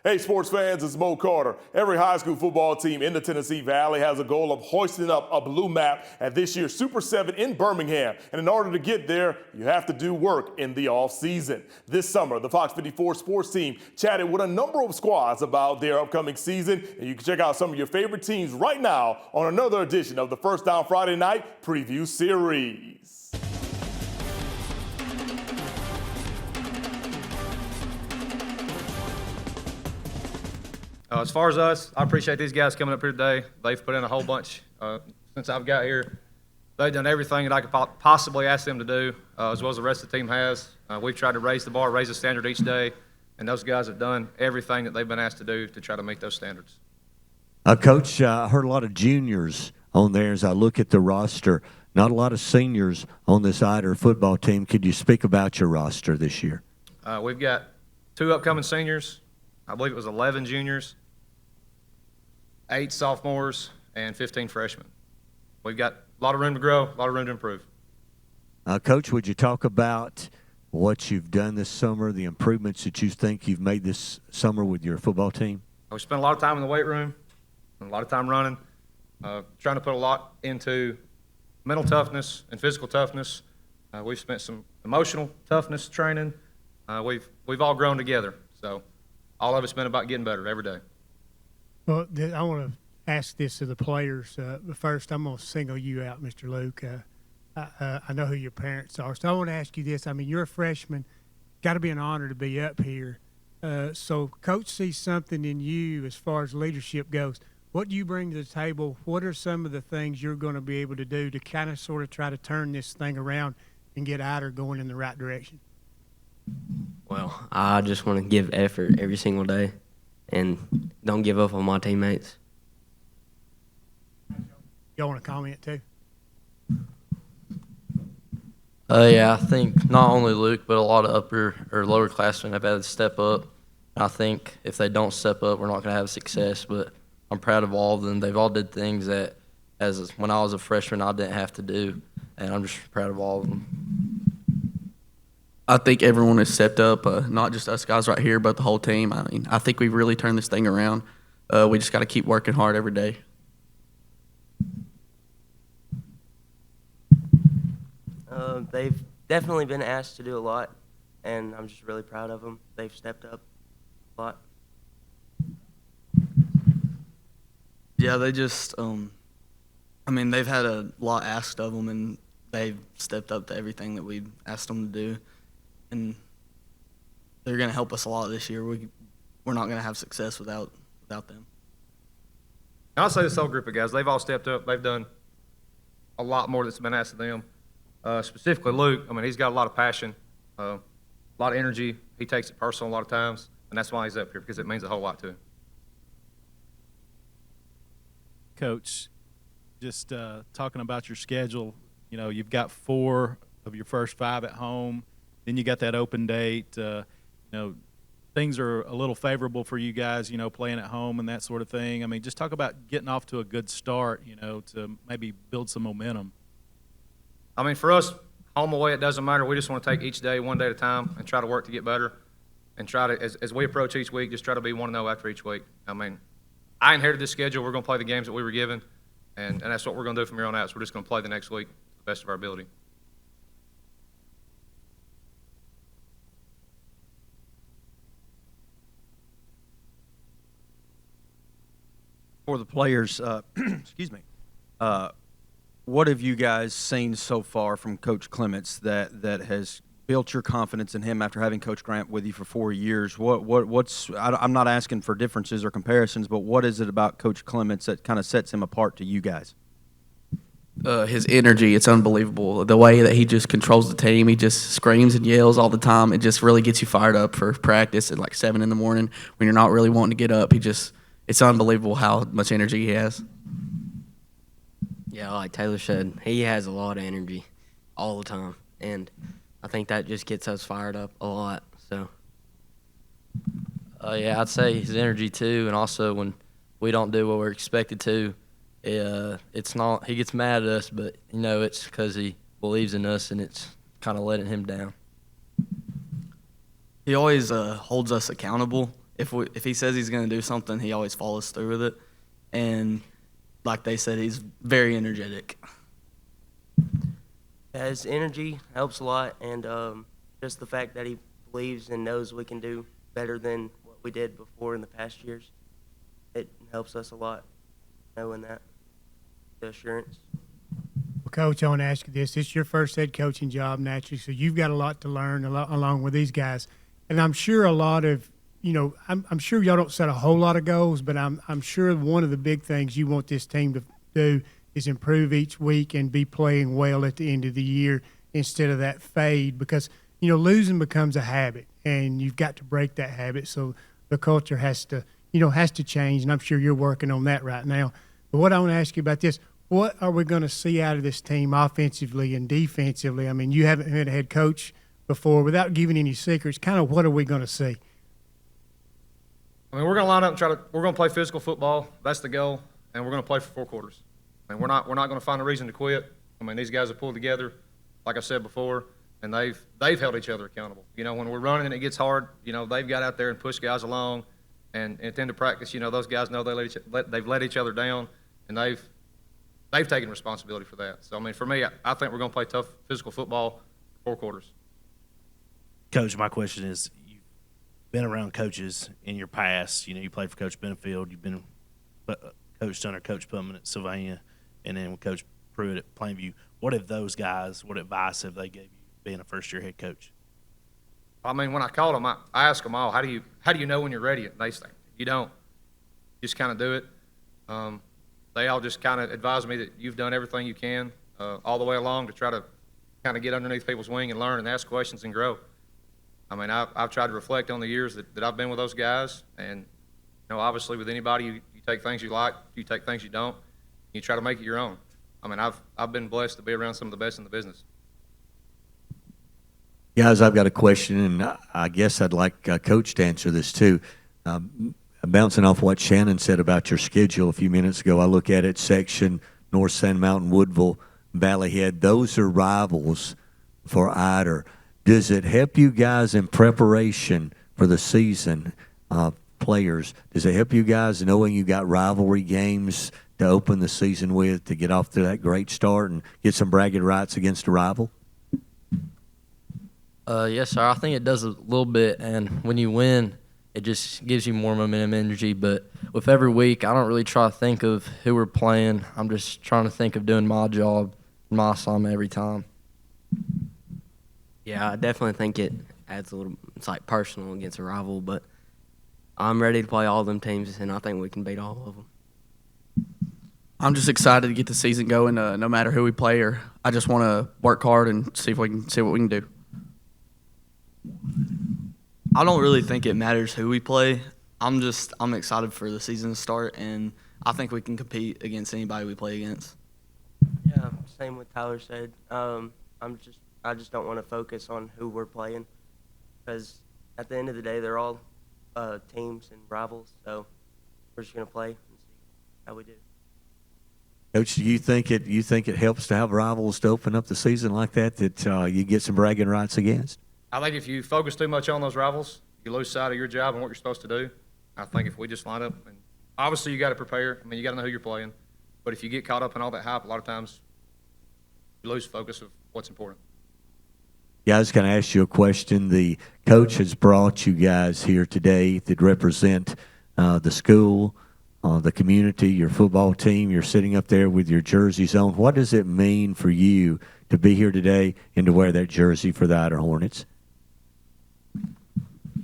Hey, sports fans, it's Mo Carter. Every high school football team in the Tennessee Valley has a goal of hoisting up a blue map at this year's Super 7 in Birmingham. And in order to get there, you have to do work in the off-season. This summer, the Fox 54 sports team chatted with a number of squads about their upcoming season. And you can check out some of your favorite teams right now on another edition of the First Down Friday Night Preview Series. As far as us, I appreciate these guys coming up here today. They've put in a whole bunch since I've got here. They've done everything that I could possibly ask them to do, as well as the rest of the team has. We've tried to raise the bar, raise the standard each day, and those guys have done everything that they've been asked to do to try to meet those standards. Coach, I heard a lot of juniors on there as I look at the roster. Not a lot of seniors on this Ider football team. Could you speak about your roster this year? We've got 2 upcoming seniors. I believe it was 11 juniors, 8 sophomores, and 15 freshmen. We've got a lot of room to grow, a lot of room to improve. Coach, would you talk about what you've done this summer, the improvements that you think you've made this summer with your football team? We spent a lot of time in the weight room, a lot of time running, trying to put a lot into mental toughness and physical toughness. We've spent some emotional toughness training. We've all grown together, so all of it's been about getting better every day. Well, I want to ask this to the players. But first, I'm going to single you out, Mr. Luke. I know who your parents are. So I want to ask you this. I mean, you're a freshman. Got to be an honor to be up here. So Coach sees something in you as far as leadership goes. What do you bring to the table? What are some of the things you're going to be able to do to kind of sort of try to turn this thing around and get Ider going in the right direction? Well, I just want to give effort every single day and don't give up on my teammates. Y'all want to comment too? Yeah, I think not only Luke, but a lot of upper or lower classmen have had to step up. I think if they don't step up, we're not going to have success, but I'm proud of all of them. They've all did things that, as when I was a freshman, I didn't have to do, and I'm just proud of all of them. I think everyone has stepped up, not just us guys right here, but the whole team. I mean, I think we've really turned this thing around. We just got to keep working hard every day. They've definitely been asked to do a lot, and I'm just really proud of them. They've stepped up a lot. Yeah, they just, I mean, they've had a lot asked of them, and they've stepped up to everything that we asked them to do. And they're going to help us a lot this year. We're not going to have success without them. And I'll say this whole group of guys, they've all stepped up. They've done a lot more that's been asked of them. Specifically Luke, I mean, he's got a lot of passion, a lot of energy. He takes it personal a lot of times, and that's why he's up here, because it means a whole lot to him. Coach, just talking about your schedule, you know, you've got 4 of your first 5 at home. Then you got that open date. You know, things are a little favorable for you guys, you know, playing at home and that sort of thing. I mean, just talk about getting off to a good start, you know, to maybe build some momentum. I mean, for us, home away, it doesn't matter. We just want to take each day, one day at a time, and try to work to get better. And try to, as we approach each week, just try to be 1-0 after each week. I mean, I inherited this schedule. We're going to play the games that we were given, and that's what we're going to do from here on out. So we're just going to play the next week to the best of our ability. For the players, excuse me, what have you guys seen so far from Coach Clements that has built your confidence in him after having Coach Grant with you for 4 years? What's I'm not asking for differences or comparisons, but what is it about Coach Clements that kind of sets him apart to you guys? His energy, it's unbelievable. The way that he just controls the team, he just screams and yells all the time. It just really gets you fired up for practice at like 7 in the morning when you're not really wanting to get up. It's unbelievable how much energy he has. Yeah, like Taylor said, he has a lot of energy all the time, and I think that just gets us fired up a lot. So, Yeah, I'd say his energy too, and also when we don't do what we're expected to, it's not. He gets mad at us, but you know it's because he believes in us, and it's kind of letting him down. He always holds us accountable, if he says he's going to do something, he always follows through with it. And like they said, he's very energetic. Yeah, his energy helps a lot, and just the fact that he believes and knows we can do better than what we did before in the past years, it helps us a lot, knowing that, the assurance. Well, Coach, I want to ask you this. It's your first head coaching job, naturally, so you've got a lot to learn along with these guys. And I'm sure a lot of, I'm sure y'all don't set a whole lot of goals, but I'm sure one of the big things you want this team to do is improve each week and be playing well at the end of the year instead of that fade, because, losing becomes a habit, and you've got to break that habit. So the culture has to change, and I'm sure you're working on that right now. But what I want to ask you about this, what are we going to see out of this team offensively and defensively? I mean, you haven't been a head coach before. Without giving any secrets, kind of what are we going to see? I mean, we're going to line up and we're going to play physical football. That's the goal, and we're going to play for 4 quarters. I mean, we're not going to find a reason to quit. I mean, these guys have pulled together, like I said before, and they've held each other accountable. When we're running and it gets hard, they've got out there and pushed guys along, and at the end of practice, those guys know they've let each other down, and they've taken responsibility for that. So, I mean, for me, I think we're going to play tough physical football for 4 quarters. Coach, my question is, you've been around coaches in your past. You played for Coach Benefield. You've been coached under Coach Putman at Sylvania, and then with Coach Pruitt at Plainview. What advice have they gave you being a first-year head coach? I mean, when I called them, I asked them all, how do you know when you're ready? And they say, you don't. You just kind of do it. They all just kind of advised me that you've done everything you can all the way along to try to kind of get underneath people's wing and learn and ask questions and grow. I mean, I've tried to reflect on the years that I've been with those guys, and obviously with anybody, you take things you like, you take things you don't, you try to make it your own. I mean, I've been blessed to be around some of the best in the business. Guys, I've got a question, and I guess I'd like Coach to answer this too. Bouncing off what Shannon said about your schedule a few minutes ago, I look at it, section, North Sand Mountain, Woodville, Valley Head. Those are rivals for Ider. Does it help you guys in preparation for the season, players? Does it help you guys knowing you got rivalry games to open the season with, to get off to that great start and get some bragging rights against a rival? Yes, sir. I think it does a little bit, and when you win, it just gives you more momentum, energy. But with every week, I don't really try to think of who we're playing. I'm just trying to think of doing my job, my assignment every time. Yeah, I definitely think it adds a little. It's like personal against a rival, but I'm ready to play all them teams, and I think we can beat all of them. I'm just excited to get the season going. No matter who we play, or I just want to work hard and see what we can do. I don't really think it matters who we play. I'm excited for the season to start, and I think we can compete against anybody we play against. Yeah, same with Tyler said. I just don't want to focus on who we're playing, because at the end of the day, they're all teams and rivals. So we're just gonna play and see how we do. Coach, do you think it helps to have rivals to open up the season like that you get some bragging rights against? I think if you focus too much on those rivals, you lose sight of your job and what you're supposed to do. I think if we just line up, and obviously you got to prepare. I mean, you got to know who you're playing. But if you get caught up in all that hype, a lot of times you lose focus of what's important. Guys, can I ask you a question? The coach has brought you guys here today that represent the school, the community, your football team. You're sitting up there with your jerseys on. What does it mean for you to be here today and to wear that jersey for the Ider Hornets?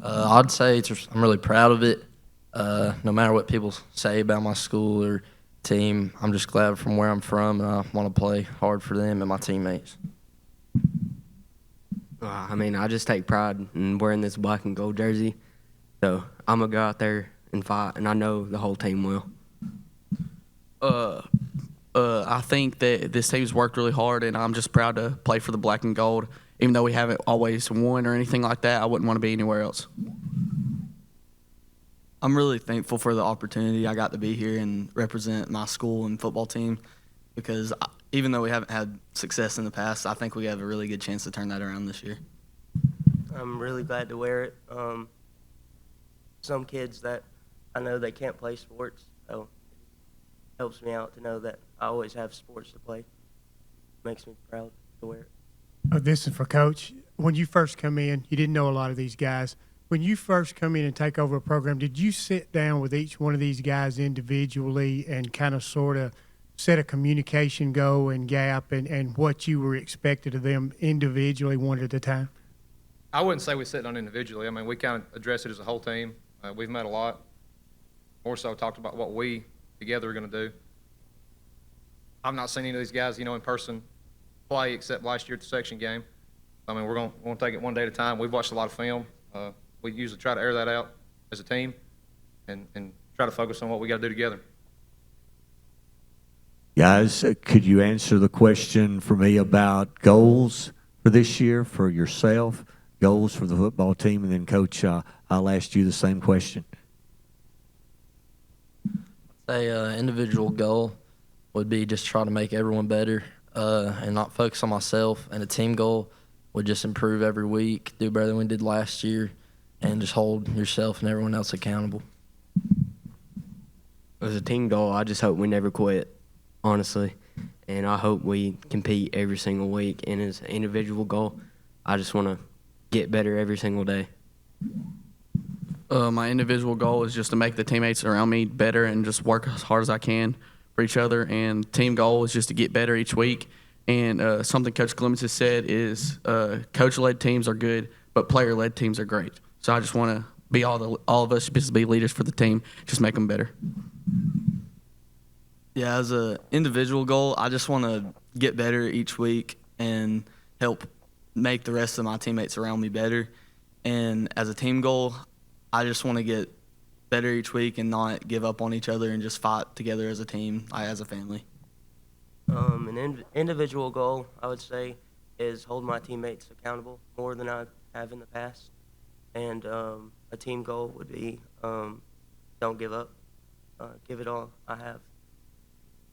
I'd say I'm really proud of it. No matter what people say about my school or team, I'm just glad from where I'm from, and I want to play hard for them and my teammates. I mean, I just take pride in wearing this black and gold jersey. So I'm going to go out there and fight, and I know the whole team will. I think that this team's worked really hard, and I'm just proud to play for the black and gold. Even though we haven't always won or anything like that, I wouldn't want to be anywhere else. I'm really thankful for the opportunity I got to be here and represent my school and football team, because even though we haven't had success in the past, I think we have a really good chance to turn that around this year. I'm really glad to wear it. some kids that I know they can't play sports, so it helps me out to know that I always have sports to play. Makes me proud to wear it. This is for Coach. When you first come in, you didn't know a lot of these guys. When you first come in and take over a program, did you sit down with each one of these guys individually and kind of sort of set a communication goal and gap and what you were expected of them individually one at a time? I wouldn't say we sit down individually. I mean, we kind of address it as a whole team. We've met a lot. More so talked about what we together are going to do. I've not seen any of these guys, in person play except last year at the section game. I mean, we're going to take it one day at a time. We've watched a lot of film. We usually try to air that out as a team and try to focus on what we got to do together. Guys, could you answer the question for me about goals for this year for yourself, goals for the football team, and then, Coach, I'll ask you the same question. Say individual goal would be just try to make everyone better and not focus on myself. And a team goal would just improve every week, do better than we did last year, and just hold yourself and everyone else accountable. As a team goal, I just hope we never quit, honestly. And I hope we compete every single week. And as an individual goal, I just want to get better every single day. My individual goal is just to make the teammates around me better and just work as hard as I can for each other. And team goal is just to get better each week. And something Coach Clements has said is coach-led teams are good, but player-led teams are great. So I just want to be all of us just be leaders for the team, just make them better. Yeah, as an individual goal, I just want to get better each week and help make the rest of my teammates around me better. And as a team goal, I just want to get better each week and not give up on each other and just fight together as a team, as a family. An individual goal, I would say, is hold my teammates accountable more than I have in the past. And a team goal would be don't give up. Give it all I have.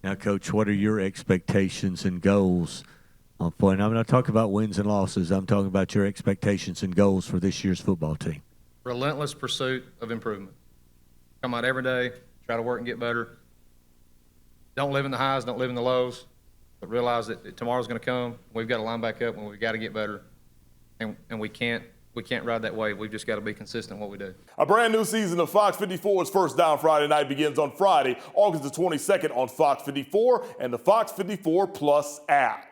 Now, Coach, what are your expectations and goals? And I'm not talking about wins and losses. I'm talking about your expectations and goals for this year's football team. Relentless pursuit of improvement. Come out every day, try to work and get better. Don't live in the highs, don't live in the lows, but realize that tomorrow's going to come. We've got to line back up and we've got to get better. And we can't ride that wave. We've just got to be consistent in what we do. A brand new season of Fox 54's First Down Friday Night begins on Friday, August the 22nd on Fox 54 and the Fox 54 Plus app.